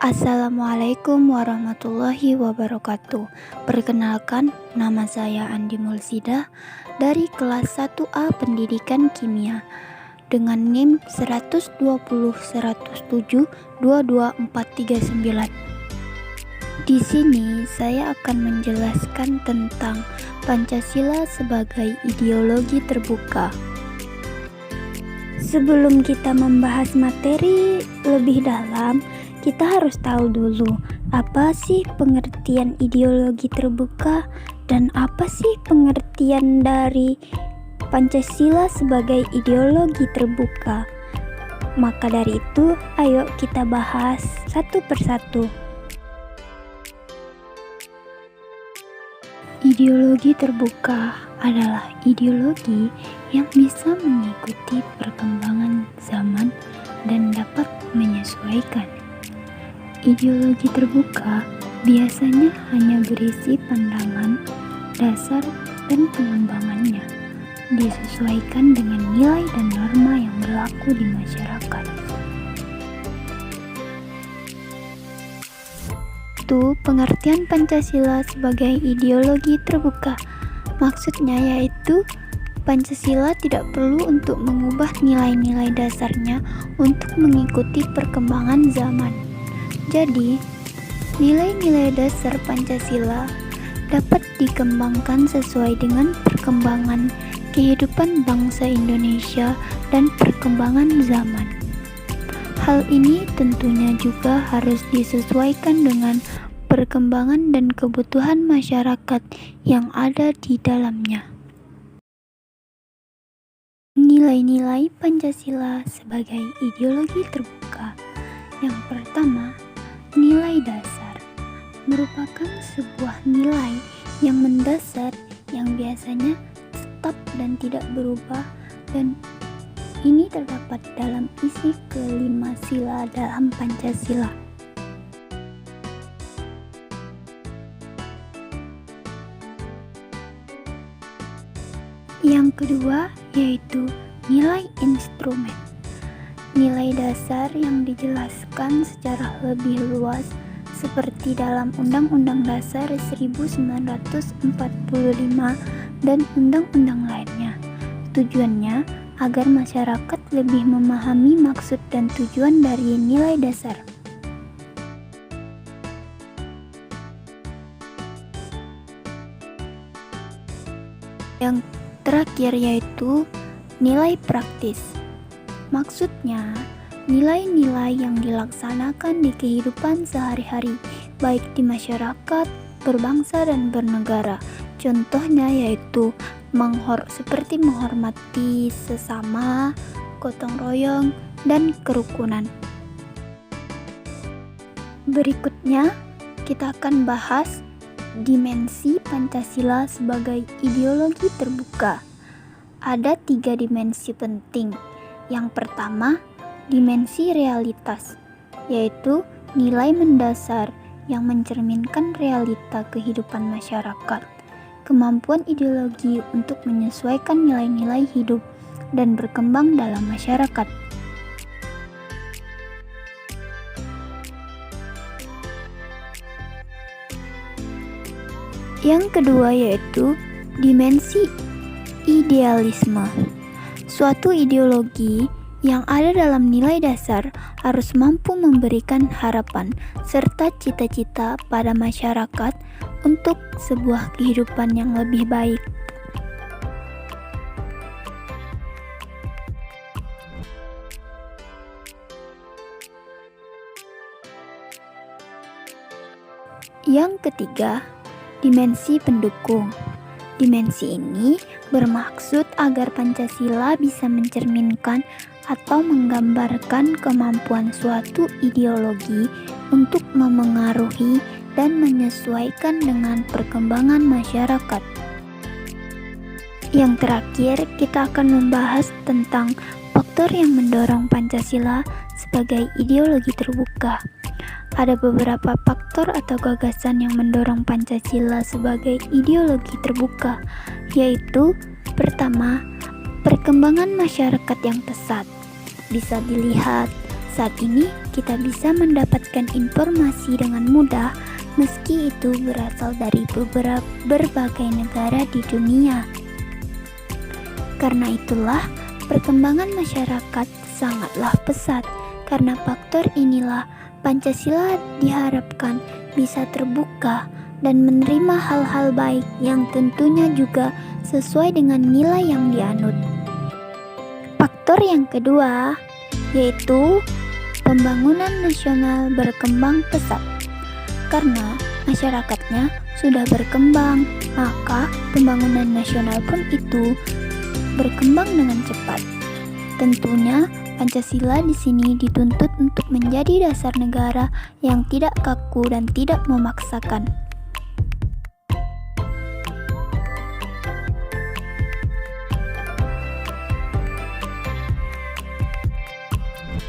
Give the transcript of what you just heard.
Assalamualaikum warahmatullahi wabarakatuh. Perkenalkan, nama saya Andi Mulsida dari kelas 1A Pendidikan Kimia dengan NIM 120.107.22439. Di sini saya akan menjelaskan tentang Pancasila sebagai ideologi terbuka. Sebelum kita membahas materi lebih dalam, kita harus tahu dulu apa sih pengertian ideologi terbuka dan apa sih pengertian dari Pancasila sebagai ideologi terbuka. Maka dari itu, ayo kita bahas satu persatu. Ideologi terbuka adalah ideologi yang bisa mengikuti perkembangan zaman dan dapat menyesuaikan. Ideologi terbuka biasanya hanya berisi pandangan, dasar, dan pengembangannya, disesuaikan dengan nilai dan norma yang berlaku di masyarakat. Itu pengertian Pancasila sebagai ideologi terbuka. Maksudnya yaitu Pancasila tidak perlu untuk mengubah nilai-nilai dasarnya untuk mengikuti perkembangan zaman. Jadi, nilai-nilai dasar Pancasila dapat dikembangkan sesuai dengan perkembangan kehidupan bangsa Indonesia dan perkembangan zaman. Hal ini tentunya juga harus disesuaikan dengan perkembangan dan kebutuhan masyarakat yang ada di dalamnya. Nilai-nilai Pancasila sebagai ideologi terbuka. Yang pertama, nilai dasar merupakan sebuah nilai yang mendasar yang biasanya tetap dan tidak berubah, dan ini terdapat dalam isi kelima sila dalam Pancasila. Yang kedua yaitu nilai instrumen. Nilai dasar yang dijelaskan secara lebih luas seperti dalam Undang-Undang Dasar 1945 dan undang-undang lainnya. Tujuannya agar masyarakat lebih memahami maksud dan tujuan dari nilai dasar. Yang terakhir yaitu nilai praktis. Maksudnya, nilai-nilai yang dilaksanakan di kehidupan sehari-hari, baik di masyarakat, berbangsa, dan bernegara. Contohnya yaitu seperti menghormati sesama, gotong royong, dan kerukunan. Berikutnya, kita akan bahas dimensi Pancasila sebagai ideologi terbuka. Ada 3 dimensi penting. Yang pertama, dimensi realitas, yaitu nilai mendasar yang mencerminkan realita kehidupan masyarakat. Kemampuan ideologi untuk menyesuaikan nilai-nilai hidup dan berkembang dalam masyarakat. Yang kedua yaitu dimensi idealisme. Suatu ideologi yang ada dalam nilai dasar harus mampu memberikan harapan serta cita-cita pada masyarakat untuk sebuah kehidupan yang lebih baik. Yang ketiga, dimensi pendukung. Dimensi ini bermaksud agar Pancasila bisa mencerminkan atau menggambarkan kemampuan suatu ideologi untuk memengaruhi dan menyesuaikan dengan perkembangan masyarakat. Yang terakhir, kita akan membahas tentang faktor yang mendorong Pancasila sebagai ideologi terbuka. Ada beberapa faktor atau gagasan yang mendorong Pancasila sebagai ideologi terbuka, yaitu pertama, perkembangan masyarakat yang pesat. Bisa dilihat Saat ini kita bisa mendapatkan informasi dengan mudah meski itu berasal dari berbagai negara di dunia. Karena itulah perkembangan masyarakat sangatlah pesat. Karena faktor inilah Pancasila diharapkan bisa terbuka dan menerima hal-hal baik yang tentunya juga sesuai dengan nilai yang dianut. Faktor yang kedua yaitu pembangunan nasional berkembang pesat. Karena masyarakatnya sudah berkembang, maka pembangunan nasional pun itu berkembang dengan cepat. Tentunya Pancasila di sini dituntut untuk menjadi dasar negara yang tidak kaku dan tidak memaksakan.